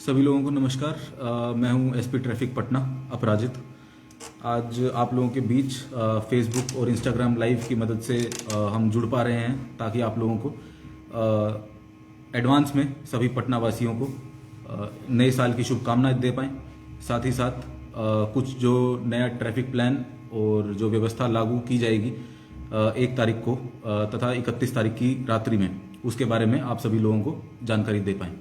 सभी लोगों को नमस्कार। मैं हूं एसपी ट्रैफिक पटना अपराजित। आज आप लोगों के बीच फेसबुक और इंस्टाग्राम लाइव की मदद से हम जुड़ पा रहे हैं ताकि आप लोगों को एडवांस में सभी पटना वासियों को नए साल की शुभकामनाएं दे पाएं। साथ ही साथ कुछ जो नया ट्रैफिक प्लान और जो व्यवस्था लागू की जाएगी 1 तारीख को तथा 31 तारीख की रात्रि में, उसके बारे में आप सभी लोगों को जानकारी दे पाएं।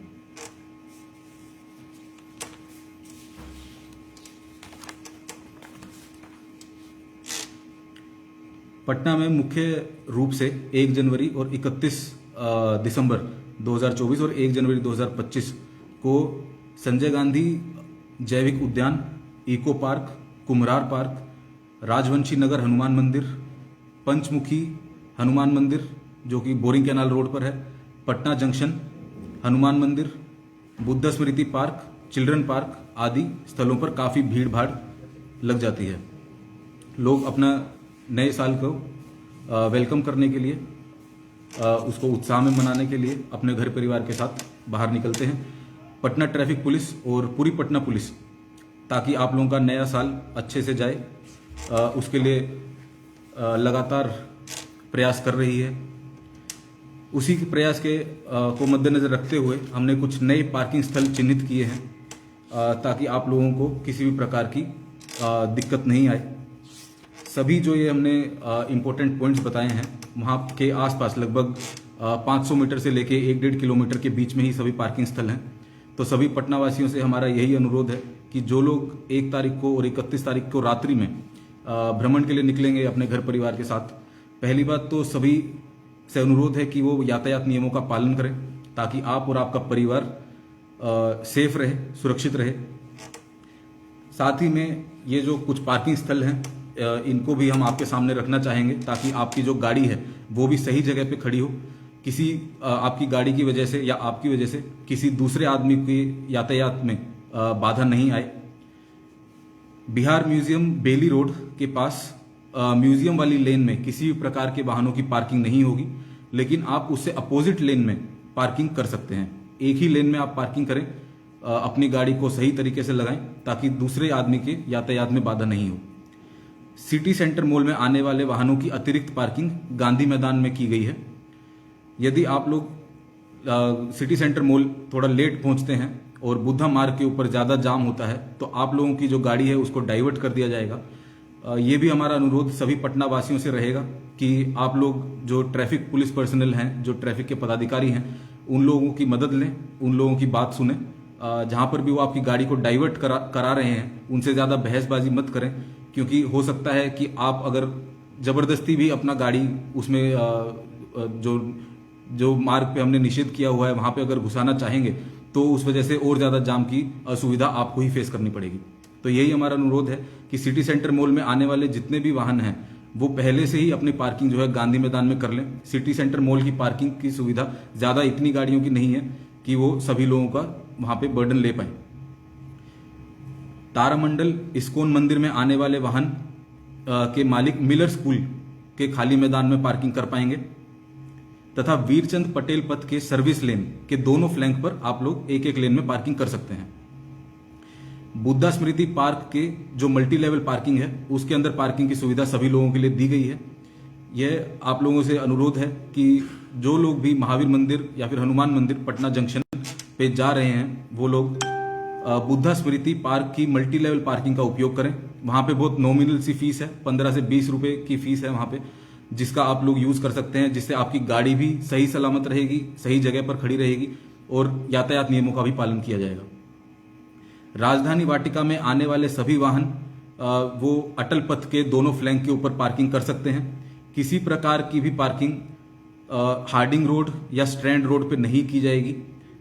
पटना में मुख्य रूप से 1 जनवरी और 31 दिसंबर 2024 और 1 जनवरी 2025 को संजय गांधी जैविक उद्यान, eco park, Kumhrar park, Rajvanshi Nagar Hanuman मंदिर, पंचमुखी हनुमान मंदिर जो कि बोरिंग कैनाल रोड पर है, पटना जंक्शन हनुमान मंदिर, बुद्ध स्मृति पार्क, चिल्ड्रन पार्क आदि स्थलों पर काफ़ी भीड़ भाड़ लग जाती है। लोग अपना नए साल को वेलकम करने के लिए, उसको उत्साह में मनाने के लिए अपने घर परिवार के साथ बाहर निकलते हैं। पटना ट्रैफिक पुलिस और पूरी पटना पुलिस ताकि आप लोगों का नया साल अच्छे से जाए, उसके लिए लगातार प्रयास कर रही है। उसी के प्रयास के को मद्देनजर रखते हुए हमने कुछ नए पार्किंग स्थल चिन्हित किए हैं ताकि आप लोगों को किसी भी प्रकार की दिक्कत नहीं आए। सभी जो ये हमने इम्पोर्टेंट पॉइंट्स बताए हैं वहाँ के आसपास लगभग 500 मीटर से लेके 1-1.5 किलोमीटर के बीच में ही सभी पार्किंग स्थल हैं। तो सभी पटना वासियों से हमारा यही अनुरोध है कि जो लोग 1 तारीख को और 31 तारीख को रात्रि में भ्रमण के लिए निकलेंगे अपने घर परिवार के साथ, पहली बात तो सभी से अनुरोध है कि वो यातायात नियमों का पालन करें ताकि आप और आपका परिवार सेफ रहे, सुरक्षित रहे। साथ ही में ये जो कुछ पार्किंग स्थल हैं इनको भी हम आपके सामने रखना चाहेंगे ताकि आपकी जो गाड़ी है वो भी सही जगह पे खड़ी हो, किसी आपकी गाड़ी की वजह से या आपकी वजह से किसी दूसरे आदमी की यातायात में बाधा नहीं आए। बिहार म्यूजियम बेली रोड के पास म्यूजियम वाली लेन में किसी भी प्रकार के वाहनों की पार्किंग नहीं होगी, लेकिन आप उससे अपोजिट लेन में पार्किंग कर सकते हैं। एक ही लेन में आप पार्किंग करें, अपनी गाड़ी को सही तरीके से लगाएं ताकि दूसरे आदमी के यातायात में बाधा नहीं हो। सिटी सेंटर मॉल में आने वाले वाहनों की अतिरिक्त पार्किंग गांधी मैदान में की गई है। यदि आप लोग सिटी सेंटर मॉल थोड़ा लेट पहुंचते हैं और बुद्धा मार्ग के ऊपर ज़्यादा जाम होता है तो आप लोगों की जो गाड़ी है उसको डाइवर्ट कर दिया जाएगा। ये भी हमारा अनुरोध सभी पटना वासियों से रहेगा कि आप लोग जो ट्रैफिक पुलिस पर्सनल हैं, जो ट्रैफिक के पदाधिकारी हैं, उन लोगों की मदद लें, उन लोगों की बात सुने। जहाँ पर भी वो आपकी गाड़ी को डाइवर्ट करा रहे हैं उनसे ज़्यादा बहसबाजी मत करें, क्योंकि हो सकता है कि आप अगर ज़बरदस्ती भी अपना गाड़ी उसमें जो मार्ग पे हमने निषेध किया हुआ है वहाँ पे अगर घुसाना चाहेंगे तो उस वजह से और ज़्यादा जाम की असुविधा आपको ही फेस करनी पड़ेगी। तो यही हमारा अनुरोध है कि सिटी सेंटर मॉल में आने वाले जितने भी वाहन हैं वो पहले से ही अपनी पार्किंग जो है गांधी मैदान में कर लें। सिटी सेंटर मॉल की पार्किंग की सुविधा ज़्यादा इतनी गाड़ियों की नहीं है कि वो सभी लोगों का वहाँ पे बर्डन ले पाए। तारामंडल इस्कॉन मंदिर में आने वाले वाहन के मालिक मिलर स्कूल के खाली मैदान में पार्किंग कर पाएंगे तथा वीरचंद पटेल पथ के सर्विस लेन के दोनों फ्लैंक पर आप लोग एक लेन में पार्किंग कर सकते हैं। बुद्धा स्मृति पार्क के जो मल्टी लेवल पार्किंग है उसके अंदर पार्किंग की सुविधा सभी लोगों के लिए दी गई है। यह आप लोगों से अनुरोध है कि जो लोग भी महावीर मंदिर या फिर हनुमान मंदिर पटना जंक्शन पे जा रहे हैं वो लोग बुद्धा स्मृति पार्क की मल्टी लेवल पार्किंग का उपयोग करें। वहाँ पे बहुत नॉमिनल सी फीस है, 15 से 20 रुपए की फीस है वहाँ पे, जिसका आप लोग यूज कर सकते हैं, जिससे आपकी गाड़ी भी सही सलामत रहेगी, सही जगह पर खड़ी रहेगी और यातायात नियमों का भी पालन किया जाएगा। राजधानी वाटिका में आने वाले सभी वाहन वो अटल पथ के दोनों फ्लैंक के ऊपर पार्किंग कर सकते हैं। किसी प्रकार की भी पार्किंग हार्डिंग रोड या स्ट्रैंड रोड पे नहीं की जाएगी।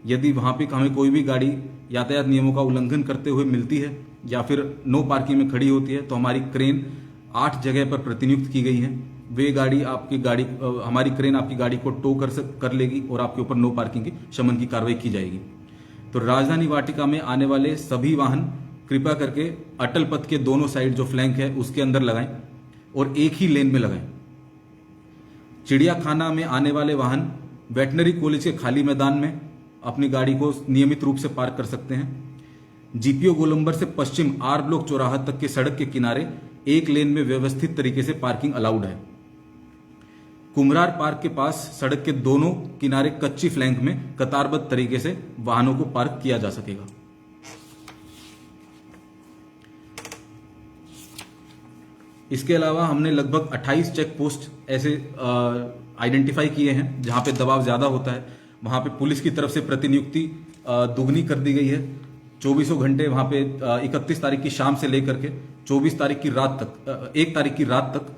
यदि वहाँ पे हमें कोई भी गाड़ी यातायात नियमों का उल्लंघन करते हुए मिलती है या फिर नो पार्किंग में खड़ी होती है तो हमारी क्रेन 8 जगह पर प्रतिनियुक्त की गई है। वे गाड़ी हमारी क्रेन आपकी गाड़ी को टो कर लेगी और आपके ऊपर नो पार्किंग की शमन की कार्रवाई की जाएगी। तो राजधानी वाटिका में आने वाले सभी वाहन कृपया करके अटल पथ के दोनों साइड जो फ्लैंक है उसके अंदर लगाएं और एक ही लेन में लगाएं। चिड़ियाखाना में आने वाले वाहन वेटनरी कॉलेज के खाली मैदान में अपनी गाड़ी को नियमित रूप से पार्क कर सकते हैं। जीपीओ गोलंबर से पश्चिम आर ब्लॉक चौराहा तक के सड़क के किनारे एक लेन में व्यवस्थित तरीके से पार्किंग अलाउड है। कुम्हरार पार्क के पास सड़क के दोनों किनारे कच्ची फ्लैंक में कतारबद्ध तरीके से वाहनों को पार्क किया जा सकेगा। इसके अलावा हमने लगभग 28 चेक पोस्ट ऐसे आइडेंटिफाई किए हैं जहां पे दबाव ज्यादा होता है। वहां पे पुलिस की तरफ से प्रतिनियुक्ति दुगनी कर दी गई है। 24 घंटे वहां पे 31 तारीख की शाम से लेकर के 24 तारीख की रात तक 1 तारीख की रात तक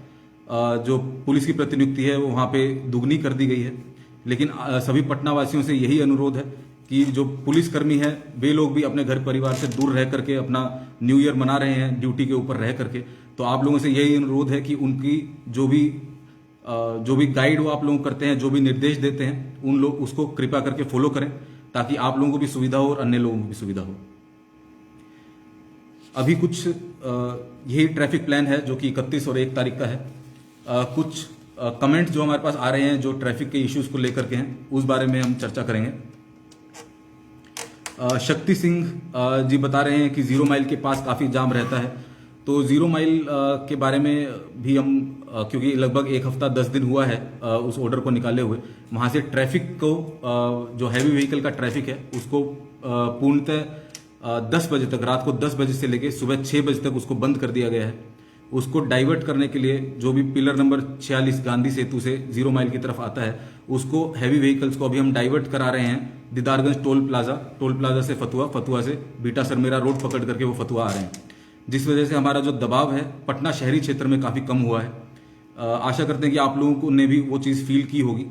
जो पुलिस की प्रतिनियुक्ति है वो वहां पे दुगनी कर दी गई है। लेकिन सभी पटना वासियों से यही अनुरोध है कि जो पुलिसकर्मी है वे लोग भी अपने घर परिवार से दूर रह करके अपना न्यू ईयर मना रहे हैं ड्यूटी के ऊपर रह करके। तो आप लोगों से यही अनुरोध है कि उनकी जो भी गाइड वो आप लोग करते हैं, जो भी निर्देश देते हैं, उन लोग उसको कृपया करके फॉलो करें ताकि आप लोगों को भी सुविधा हो और अन्य लोगों को भी सुविधा हो। अभी कुछ यही ट्रैफिक प्लान है जो कि 31 और 1 तारीख का है। कुछ कमेंट जो हमारे पास आ रहे हैं जो ट्रैफिक के इश्यूज को लेकर के हैं उस बारे में हम चर्चा करेंगे। शक्ति सिंह जी बता रहे हैं कि 0 माइल के पास काफी जाम रहता है। तो 0 माइल के बारे में भी हम क्योंकि लगभग 1 हफ्ता 10 दिन हुआ है उस ऑर्डर को निकाले हुए, वहां से ट्रैफिक को जो हैवी व्हीकल का ट्रैफिक है उसको पूर्णतः 10 बजे तक, रात को 10 बजे से लेकर सुबह 6 बजे तक उसको बंद कर दिया गया है। उसको डाइवर्ट करने के लिए जो भी पिलर नंबर 46 गांधी सेतु से 0 माइल की तरफ आता है उसको हैवी व्हीकल्स को अभी हम डाइवर्ट करा रहे हैं दीदारगंज टोल प्लाजा से फतुआ से बीटा सरमेरा रोड पकड़ करके वो फतुआ आ रहे हैं, जिस वजह से हमारा जो दबाव है पटना शहरी क्षेत्र में काफी कम हुआ है। आशा करते हैं कि आप लोगों ने भी वो चीज फील की होगी।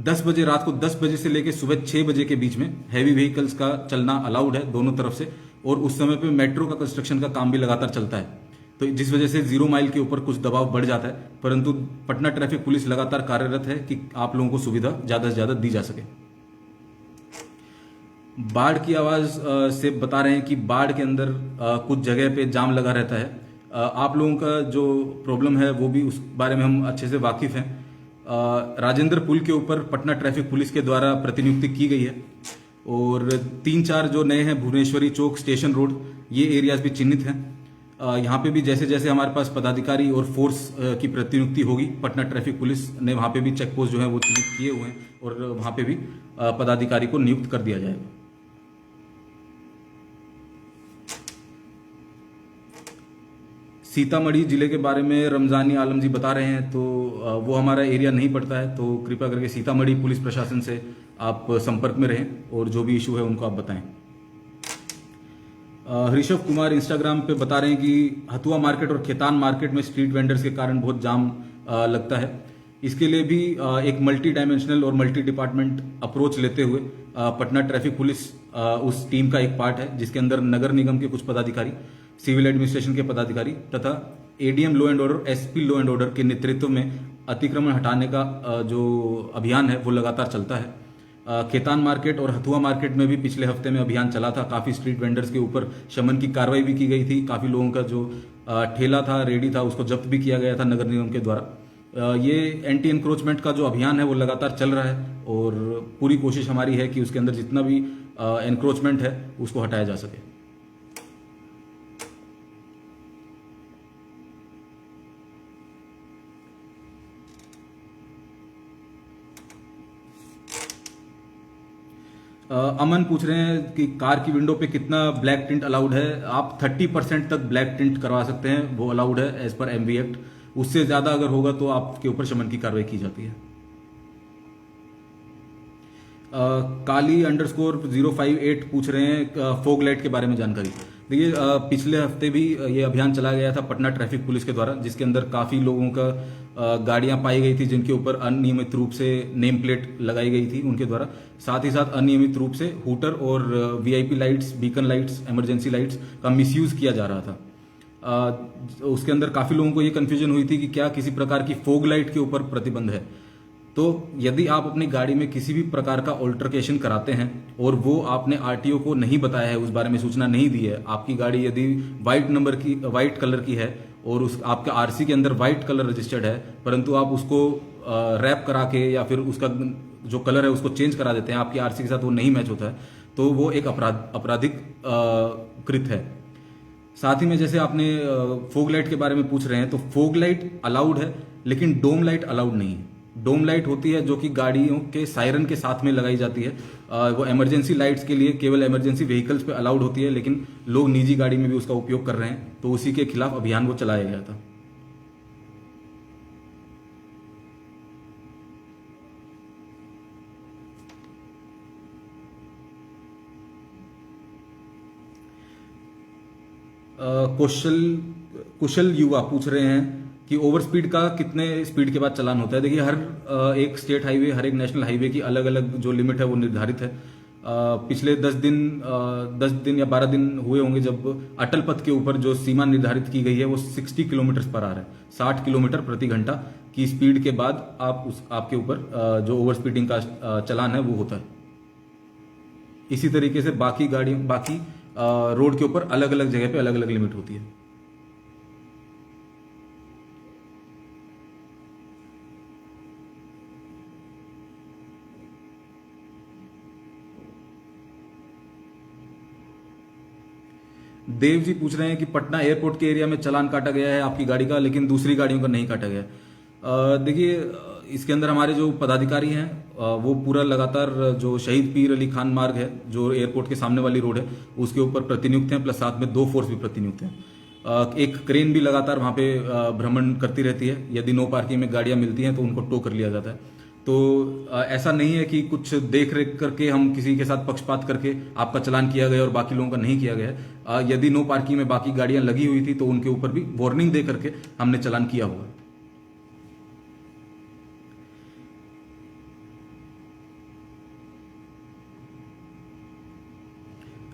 10 बजे रात को 10 बजे से लेकर सुबह 6 बजे के बीच में हैवी व्हीकल्स का चलना अलाउड है दोनों तरफ से, और उस समय पे मेट्रो का कंस्ट्रक्शन का काम भी लगातार चलता है, तो जिस वजह से 0 माइल के ऊपर कुछ दबाव बढ़ जाता है। परंतु पटना ट्रैफिक पुलिस लगातार कार्यरत है कि आप लोगों को सुविधा ज्यादा से ज्यादा दी जा सके। बाढ़ की आवाज से बता रहे हैं कि बाढ़ के अंदर कुछ जगह पे जाम लगा रहता है। आप लोगों का जो प्रॉब्लम है वो भी उस बारे में हम अच्छे से वाकिफ हैं। राजेंद्र पुल के ऊपर पटना ट्रैफिक पुलिस के द्वारा प्रतिनियुक्ति की गई है, और 3-4 जो नए हैं भुवनेश्वरी चौक, स्टेशन रोड, ये एरियाज भी चिन्हित हैं। यहाँ पे भी जैसे जैसे हमारे पास पदाधिकारी और फोर्स की प्रतिनियुक्ति होगी, पटना ट्रैफिक पुलिस ने वहाँ पे भी चेक पोस्ट जो है वो चिन्हित किए हुए हैं और वहाँ पे भी पदाधिकारी को नियुक्त कर दिया जाएगा। सीतामढ़ी जिले के बारे में रमजानी आलम जी बता रहे हैं, तो वो हमारा एरिया नहीं पड़ता है, तो कृपया करके सीतामढ़ी पुलिस प्रशासन से आप संपर्क में रहें और जो भी इशू है उनको आप बताएं। ऋषभ कुमार इंस्टाग्राम पे बता रहे हैं कि हथुआ मार्केट और खेतान मार्केट में स्ट्रीट वेंडर्स के कारण बहुत जाम लगता है। इसके लिए भी एक मल्टी डायमेंशनल और मल्टी डिपार्टमेंट अप्रोच लेते हुए पटना ट्रैफिक पुलिस उस टीम का एक पार्ट है, जिसके अंदर नगर निगम के कुछ पदाधिकारी, सिविल एडमिनिस्ट्रेशन के पदाधिकारी तथा ADM law and order, SP law and order के नेतृत्व में अतिक्रमण हटाने का जो अभियान है वो लगातार चलता है। खेतान मार्केट और हथुआ मार्केट में भी पिछले हफ्ते में अभियान चला था। काफी स्ट्रीट वेंडर्स के ऊपर शमन की कार्रवाई भी की गई थी। काफी लोगों का जो ठेला था, रेडी था, उसको जब्त भी किया गया था नगर निगम के द्वारा। ये एंटी एनक्रोचमेंट का जो अभियान है वो लगातार चल रहा है और पूरी कोशिश हमारी है कि उसके अंदर जितना भी एनक्रोचमेंट है उसको हटाया जा सके। अमन पूछ रहे हैं कि कार की विंडो पे कितना ब्लैक टिंट अलाउड है। आप 30% तक ब्लैक टिंट करवा सकते हैं, वो अलाउड है एज पर एमवी एक्ट। उससे ज्यादा अगर होगा तो आपके ऊपर शमन की कार्रवाई की जाती है। काली _058 पूछ रहे हैं फोग लाइट के बारे में जानकारी। देखिए, पिछले हफ्ते भी ये अभियान चला गया था पटना ट्रैफिक पुलिस के द्वारा, जिसके अंदर काफी लोगों का गाड़ियां पाई गई थी जिनके ऊपर अनियमित रूप से नेम प्लेट लगाई गई थी उनके द्वारा। साथ ही साथ अनियमित रूप से हूटर और VIP lights, beacon lights, emergency lights का मिसयूज किया जा रहा था। उसके अंदर काफी लोगों को ये कंफ्यूजन हुई थी कि क्या किसी प्रकार की फोग लाइट के ऊपर प्रतिबंध है। तो यदि आप अपनी गाड़ी में किसी भी प्रकार का ऑल्टरकेशन कराते हैं और वो आपने आरटीओ को नहीं बताया है, उस बारे में सूचना नहीं दी है, आपकी गाड़ी यदि व्हाइट कलर की है और उस आपका आरसी के अंदर व्हाइट कलर रजिस्टर्ड है, परंतु आप उसको रैप करा के या फिर उसका जो कलर है उसको चेंज करा देते हैं, आपकी आरसी के साथ वो नहीं मैच होता है, तो वो एक आपराधिक कृत है। साथ ही में जैसे आपने फोग लाइट के बारे में पूछ रहे हैं, तो फोग लाइट अलाउड है लेकिन डोम लाइट अलाउड नहीं है। डोम लाइट होती है जो कि गाड़ियों के सायरन के साथ में लगाई जाती है। वो इमरजेंसी लाइट्स के लिए केवल इमरजेंसी व्हीकल्स पे अलाउड होती है, लेकिन लोग निजी गाड़ी में भी उसका उपयोग कर रहे हैं, तो उसी के खिलाफ अभियान वो चलाया गया था। कुशल कुशल युवा पूछ रहे हैं कि ओवर स्पीड का कितने स्पीड के बाद चालान होता है। देखिए, हर एक स्टेट हाईवे, हर एक नेशनल हाईवे की अलग अलग जो लिमिट है वो निर्धारित है। पिछले 10 दिन या 12 दिन हुए होंगे जब अटल पथ के ऊपर जो सीमा निर्धारित की गई है वो 60 किलोमीटर पर आ रहा है। 60 किलोमीटर प्रति घंटा की स्पीड के बाद आपके ऊपर जो ओवर स्पीडिंग का चालान है वो होता है। इसी तरीके से बाकी रोड के ऊपर अलग अलग जगह पे अलग अलग लिमिट होती है। देव जी पूछ रहे हैं कि पटना एयरपोर्ट के एरिया में चालान काटा गया है आपकी गाड़ी का, लेकिन दूसरी गाड़ियों का नहीं काटा गया। देखिए, इसके अंदर हमारे जो पदाधिकारी हैं वो पूरा लगातार जो शहीद पीर अली खान मार्ग है, जो एयरपोर्ट के सामने वाली रोड है, उसके ऊपर प्रतिनियुक्त हैं, प्लस साथ में 2 फोर्स भी प्रतिनियुक्त हैं। एक क्रेन भी लगातार वहां पे भ्रमण करती रहती है। यदि नो पार्किंग में गाड़ियां मिलती हैं तो उनको टो कर लिया जाता है। तो ऐसा नहीं है कि कुछ देख रेख करके हम किसी के साथ पक्षपात करके आपका चालान किया गया और बाकी लोगों का नहीं किया गया। यदि नो पार्किंग में बाकी गाड़ियां लगी हुई थी तो उनके ऊपर भी वार्निंग दे करके हमने चालान किया हुआ।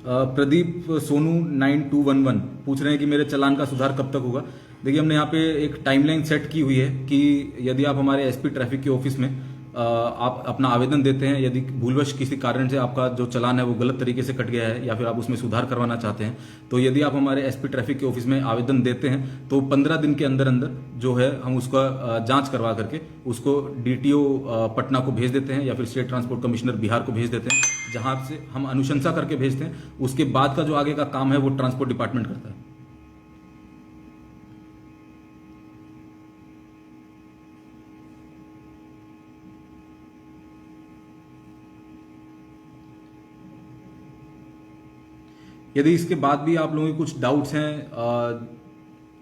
प्रदीप सोनू 9211 पूछ रहे हैं कि मेरे चालान का सुधार कब तक होगा। देखिए, हमने यहाँ पे एक टाइमलाइन सेट की हुई है कि यदि आप हमारे एसपी ट्रैफिक के ऑफिस में आप अपना आवेदन देते हैं, यदि भूलवश किसी कारण से आपका जो चालान है वो गलत तरीके से कट गया है या फिर आप उसमें सुधार करवाना चाहते हैं, तो यदि आप हमारे एसपी ट्रैफिक के ऑफिस में आवेदन देते हैं तो 15 दिन के अंदर अंदर जो है हम उसका जांच करवा करके उसको डीटीओ पटना को भेज देते हैं या फिर स्टेट ट्रांसपोर्ट कमिश्नर बिहार को भेज देते हैं, जहां से हम अनुशंसा करके भेजते हैं। उसके बाद का जो आगे का काम है वो ट्रांसपोर्ट डिपार्टमेंट करता है। यदि इसके बाद भी आप लोगों के कुछ डाउट्स हैं,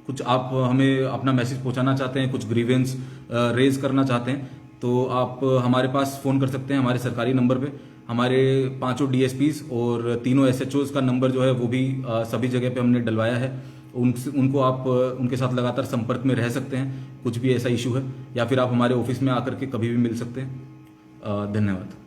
कुछ आप हमें अपना मैसेज पहुंचाना चाहते हैं, कुछ ग्रीवेंस रेज करना चाहते हैं, तो आप हमारे पास फोन कर सकते हैं हमारे सरकारी नंबर पे। हमारे 5 डीएसपीज और 3 एसएचओज का नंबर जो है वो भी सभी जगह पे हमने डलवाया है। उनको आप उनके साथ लगातार संपर्क में रह सकते हैं, कुछ भी ऐसा इशू है, या फिर आप हमारे ऑफिस में आकर के कभी भी मिल सकते हैं। धन्यवाद।